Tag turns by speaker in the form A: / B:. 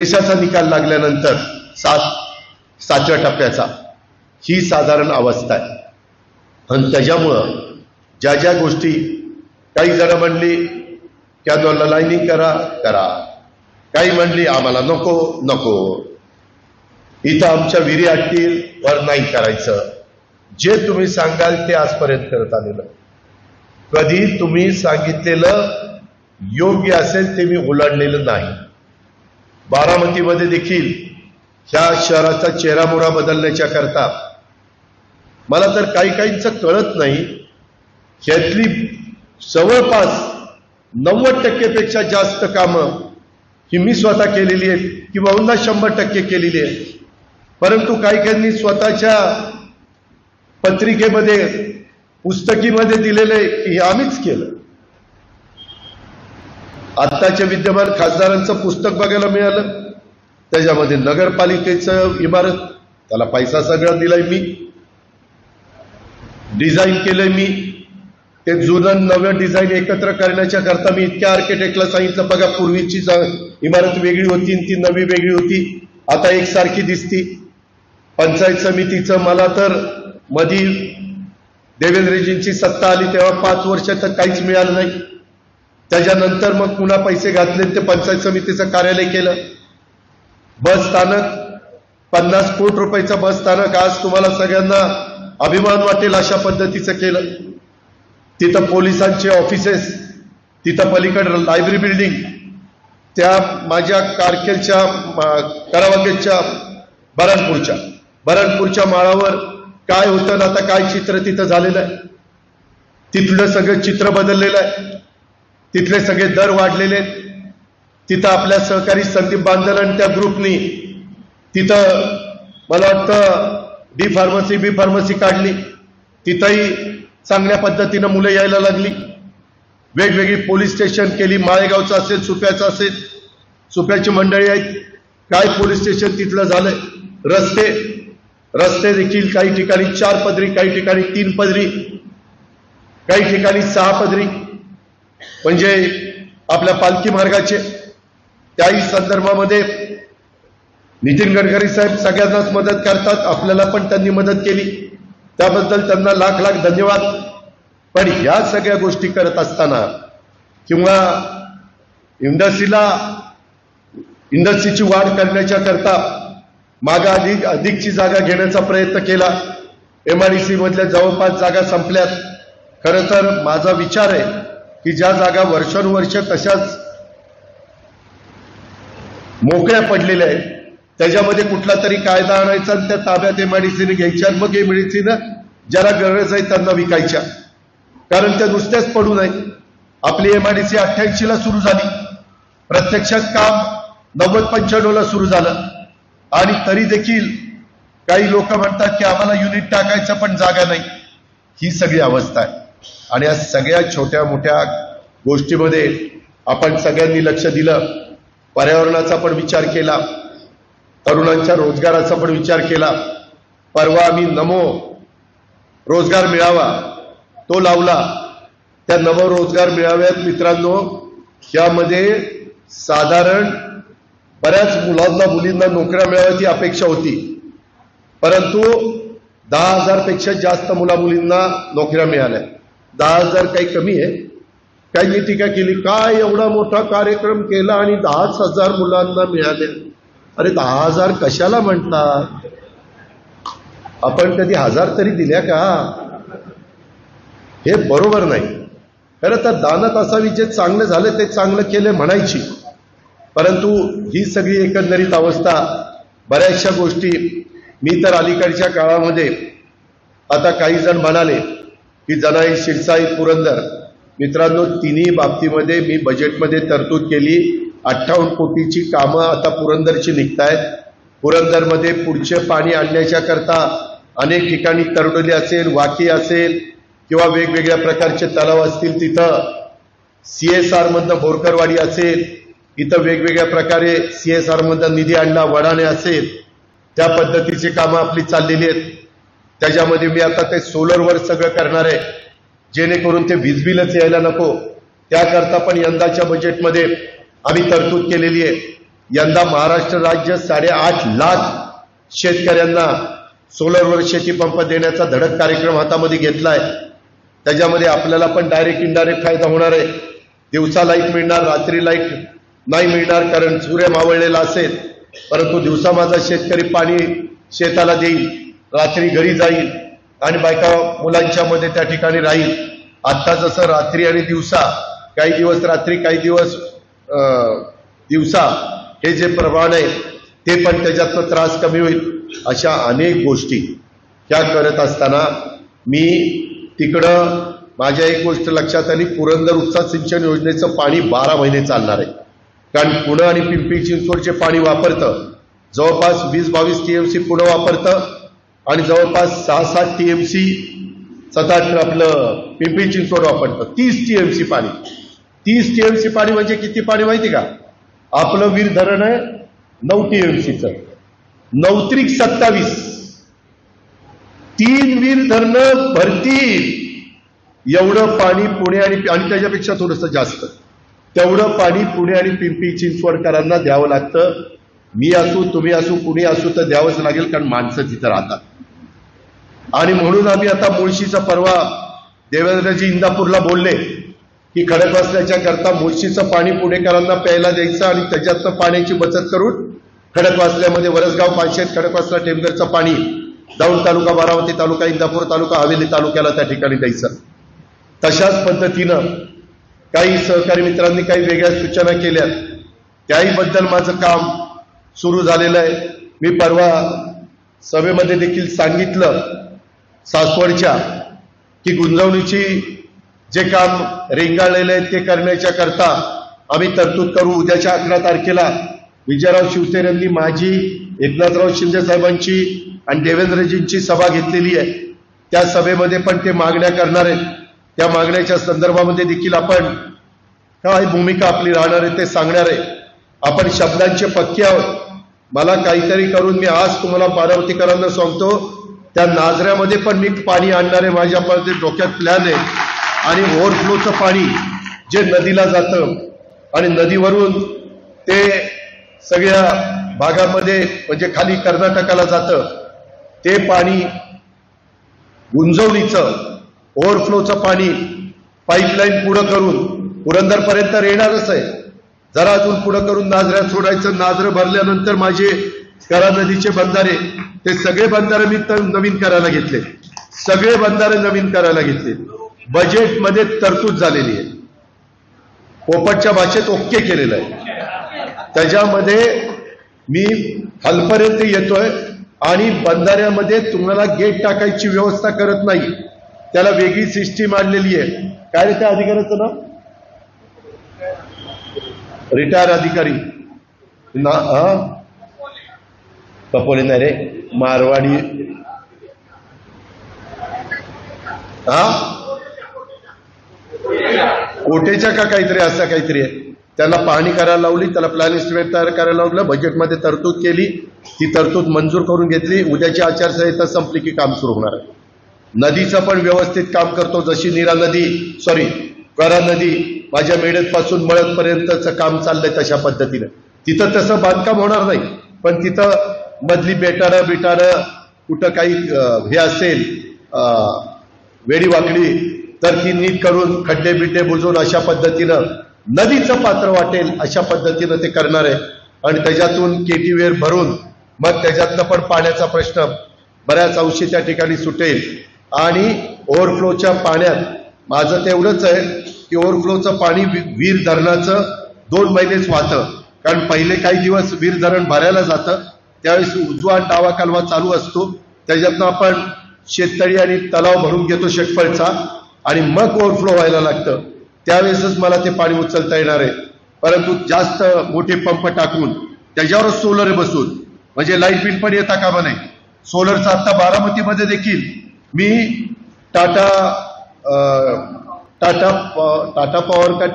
A: देशाचा निकाल लागल्यानंतर सातव्या टप्प्याचा ही साधारण अवस्था आहे। आणि त्याच्यामुळं ज्या ज्या गोष्टी काही जण म्हणली की आंदोलनाला लाईनिंग करा, काही म्हणली आम्हाला नको नको, इथं आमच्या विहिरी आटतील वर नाही करायचं। जे तुम्ही सांगाल ते आजपर्यंत करत आलेलं, कधी तुम्ही सांगितलेलं योग्य असेल ते मी ओलांडलेलं नाही। बारामतीमध्ये देखील ह्या शहराचा चेहरामोहरा बदलण्याच्या करता मला तर काहींचं कळत नाही, ह्यातली जवळपास 90% पेक्षा जास्त कामं ही मी स्वतः केलेली आहेत किंवा 100% केलेली आहेत। परंतु काहींनी स्वतःच्या पत्रिकेमध्ये पुस्तकीमध्ये दिलेले की हे आम्हीच केलं। आत्ताच्या विद्यमान खासदारांचं पुस्तक बघायला मिळालं, त्याच्यामध्ये नगरपालिकेचं इमारत, त्याला पैसा सगळा दिलाय मी, डिझाईन केलंय मी, ते जुनं नवं डिझाईन एकत्र करण्याच्या करता मी इतक्या आर्किटेक्टला सांगितलं बघा पूर्वीची इमारत वेगळी होती ती नवी वेगळी होती, आता एकसारखी दिसती। पंचायत समितीचं मला तर मधी देवेंद्रजींची सत्ता आली तेव्हा 5 वर्ष तर काहीच मिळालं नाही। त्याच्यानंतर मग पुन्हा पैसे घातले, ते पंचायत समितीचं कार्यालय केलं। बस स्थानक 50 कोटी रुपयाचं बस स्थानक आज तुम्हाला सगळ्यांना अभिमान वाटेल अशा पद्धतीचं केलं। तिथं पोलिसांचे ऑफिसेस, तिथं पलीकडे लायब्ररी बिल्डिंग, त्या माझ्या कारकेलच्या करावागेच्या बरणपूरच्या माळावर काय होतं आता काय चित्र तिथं झालेलं आहे, तिथलं सगळं चित्र बदललेलं आहे, तिथले सगळे दर वाढलेले आहेत। तिथं आपल्या सहकारी संदीप बांदल आणि त्या ग्रुपनी तिथं मला वाटतं डी फार्मसी बी फार्मसी काढली, तिथंही चांगल्या पद्धतीनं मुलं यायला लागली। वेगवेगळी पोलीस स्टेशन केली, माळेगावचं असेल, सुप्याचं असेल, सुप्याची मंडळी आहेत, काय पोलीस स्टेशन तिथलं झालंय। रस्ते देखील काही ठिकाणी 4 पदरी, काही ठिकाणी 3 पदरी, काही ठिकाणी 6 पदरी, म्हणजे आपल्या पालखी मार्गाचे। त्याही संदर्भामध्ये नितीन गडकरी साहेब सगळ्यांनाच मदत करतात, आपल्याला पण त्यांनी मदत केली, त्याबद्दल त्यांना लाख लाख धन्यवाद। पण ह्या सगळ्या गोष्टी करत असताना किंवा इंडस्ट्रीची वाढ करण्याच्या करता मागा अधिकची जागा घेण्याचा प्रयत्न केला। MIDC मधल्या जवळपास जागा संपल्यात। खरं तर माझा विचार आहे की ज्या जागा वर्षानुवर्ष तशाच मोकळ्या पडलेल्या आहेत त्याच्यामध्ये कुठला तरी कायदा आणायचा आणि त्या ताब्यात MIDCने घ्यायच्या, मग MIDCनं ज्याला गरज आहे त्यांना विकायच्या, कारण त्या नुसत्याच पडू नये। आपली MIDC 88ला सुरू झाली, प्रत्यक्षात काम 90-95ला सुरू झालं, आणि तरी देखील काही लोक म्हणतात की आम्हाला युनिट टाकायचं पण जागा नाही। ही सगळी अवस्था आहे आणि या सगळ्या छोट्या मोठ्या गोष्टीमध्ये आपण सगळ्यांनी लक्ष दिलं, पर्यावरणाचा पण विचार केला, तरुणांच्या रोजगाराचा पण विचार केला। परवा आम्ही नमो रोजगार मेळावा तो लावला, त्या नमो रोजगार मेळाव्यात मित्रांनो यामध्ये साधारण बऱ्याच मुलांना मुलींना नोकऱ्या मिळाव्याची अपेक्षा होती, परंतु 10,000 पेक्षा जास्त मुलींना नोकऱ्या मिळाल्या। 10,000 काही कमी आहे, काही टीका केली काय एवढा मोठा कार्यक्रम केला आणि 10,000 मुलांना मिळाल्या। अरे 10,000 कशाला म्हणतात, आपण कधी 1000 तरी दिल्या का? हे बरोबर नाही। खरं तर दानत असावी, जे चांगलं झालं ते चांगलं केलं म्हणायची, परंतु ही सगळी एकंदरीत अवस्था, बऱ्याचशा गोष्टी मी तर अलीकडच्या काळामध्ये आता काही जण म्हणाले की जनाई, शिरसाई, पुरंदर, मित्रांनो तिन्ही बाबतीमध्ये मी बजेटमध्ये तरतूद केली। 58 कोटीची कामं आता पुरंदरची निघतायत। पुरंदरमध्ये पुढचे पाणी आणण्याच्या करता अनेक ठिकाणी तरडोली असेल, वाकी असेल किंवा वेगवेगळ्या प्रकारचे तलाव असतील, तिथं CSR मधनं बोरकरवाडी असेल, इथं वेगवेगळ्या प्रकारे CSR मधनं निधी आणला, वडाणे असेल, त्या पद्धतीची कामं आपली चाललेली आहेत। त्याच्यामध्ये मी आता ते सोलरवर सगळं करणार आहे, जेणेकरून ते वीज बिलच यायला नको, त्याकरता पण यंदाच्या बजेटमध्ये आम्ही तरतूद केलेली आहे। यंदा महाराष्ट्र राज्य 8.5 लाख शेतकऱ्यांना सोलरवर शेती पंप देण्याचा धडक कार्यक्रम हातामध्ये घेतलाय। त्याच्यामध्ये आपल्याला पण डायरेक्ट इनडायरेक्ट फायदा होणार आहे। दिवसा लाईट मिळणार, रात्री लाईट नाही मिळणार कारण सूर्य मावळलेला असेल, परंतु दिवसा माझा शेतकरी पाणी शेताला देईल, रात्री घरी जाईल आणि बायका मुलांच्या मध्ये त्या ठिकाणी राहील। आता जसं रात्री आणि दिवसा, काही दिवस रात्री काही दिवस दिवसा हे जे प्रमाण आहे ते पण त्याच्यातनं त्रास कमी होईल। अशा अनेक गोष्टी त्या करत असताना मी तिकडं माझ्या एक गोष्ट लक्षात आली, पुरंदर उपसा सिंचन योजनेचं पाणी 12 महिने चालणार आहे। कारण पुणे आणि पिंपरी चिंचवडचे पाणी वापरतं जवळपास 20-22 TMC पुणे वापरतं आणि जवळपास 6-7 TMC आपलं पिंपरी चिंचवड वापरतं। 30 TMC पाणी, 30 TMC पाणी म्हणजे किती पाणी माहिती का? आपलं वीर धरण आहे 9 TMCचं, 9 27, 3 वीर धरणं भरतील एवढं पाणी पुणे आणि त्याच्यापेक्षा थोडंसं जास्त, तेवढं पाणी पुणे आणि पिंपरी चिंचवडकरांना द्यावं लागतं। मी असू, तुम्ही असू, कुणी असू तर द्यावंच लागेल, कारण माणसं तिथं राहतात। आणि म्हणून आम्ही आता मुळशीचा परवा देवेंद्रजी इंदापूरला बोलले की खडकवासल्याच्या करता मुळशीचं पाणी पुणेकरांना प्यायला द्यायचं आणि त्याच्यातनं पाण्याची बचत करून खडकवासल्यामध्ये वरसगाव, पानशेत, खडकवासला, टेमघरचं पाणी दौंड तालुका, बारामती तालुका, इंदापूर तालुका, हवेली तालुक्याला त्या ठिकाणी द्यायचं। तशाच पद्धतीनं काही सहकारी मित्रांनी काही वेगळ्या सूचना केल्या, त्याही बद्दल माझं काम सुरू झालेलं आहे। मी परवा सभेमध्ये देखील सांगितलं सासवडच्या की गुंतवणुकीची जे काम रेंगाळलेले आहे ते करण्याच्या करता आम्ही तरतूद करू। उद्याच्या 11 तारखेला विजयराव शिवसेनेंनी माझी, एकनाथराव शिंदे साहेबांची आणि देवेंद्रजींची सभा घेतलेली आहे। त्या सभेमध्ये पण ते मागण्या करणार आहेत। त्या मागण्याच्या संदर्भामध्ये देखील आपण काय भूमिका आपली राहणार आहे ते सांगणार आहे। आपण शब्दांचे पक्के आहोत। मला काहीतरी करून मी आज तुम्हाला बारामतीकरांना सांगतो, त्या नाझऱ्यामध्ये पण मी पाणी आणणार आहे, माझ्या डोक्यात प्लॅन आहे। आणि ओव्हरफ्लोचं पाणी जे नदीला जातं आणि नदीवरून ते सगळ्या भागामध्ये म्हणजे खाली कर्नाटकाला जातं, ते पाणी गुंजवणीचं ओव्हरफ्लोचं पाणी पाईपलाईन पुढं करून पुरंदरपर्यंत येणारच आहे। जरा अजून पुढं करून नाझऱ्यात सोडायचं। नाझरं भरल्यानंतर माझे करा नदीचे बंधारे, ते सगळे बंधारे मी नवीन करायला घेतले, सगळे बंधारे नवीन करायला घेतले। बजेटमध्ये तरतूद झालेली आहे, पोपटच्या भाषेत ओके केलेलं आहे। त्याच्यामध्ये मी खालपर्यंत येतोय आणि बंधाऱ्यामध्ये तुम्हाला गेट टाकायची व्यवस्था करत नाही, त्याला वेगळी सिस्टीम आणलेली आहे। काय रे त्या अधिकाऱ्याचं नाव? रिटायर अधिकारी ना, कपोले नाही रे, मारवाडी, कोटेच्या का काहीतरी असं काहीतरी आहे। त्याला पाहणी करायला लावली, त्याला प्लॅन एस्टिमेट तयार करायला लावलं, बजेटमध्ये तरतूद केली, ती तरतूद मंजूर करून घेतली। उद्याची आचारसंहिता संपली की काम सुरू होणार आहे। नदीचं पण व्यवस्थित काम करतो, जशी नीरा नदी, करा नदी माझ्या मेडतपासून मळदपर्यंतचं काम चाललंय तशा पद्धतीनं। तिथं तसं बांधकाम होणार नाही, पण तिथं मधली बिटारं कुठं काही हे असेल वेडीवाकडी तर ती नीट करून खड्डे बिड्डे बुजवून अशा पद्धतीनं नदीचं पात्र वाटेल अशा पद्धतीनं ते करणार आहे। आणि त्याच्यातून केटीवेर भरून मग त्याच्यातनं पण पाण्याचा प्रश्न बऱ्याच अंशी त्या ठिकाणी सुटेल। आणि ओव्हरफ्लोच्या पाण्यात माझं तेवढंच आहे की ओव्हरफ्लोचं पाणी वीर धरणाचं 2 महिनेच वाहतं, कारण पहिले काही दिवस वीर धरण भरायला जातं, त्यावेळेस उजवा आणि डावा कालवा चालू असतो, त्याच्यातनं आपण शेततळी आणि तलाव भरून घेतो शेतफळचा आणि मग ओव्हरफ्लो व्हायला लागतं, त्यावेळेसच मला ते पाणी उचलता येणार आहे। परंतु जास्त मोठे पंप टाकून त्याच्यावरच सोलर बसून म्हणजे लाईट बिल पण येता कामा नये। सोलरचा आता बारामतीमध्ये देखील मी टाटा पॉवर का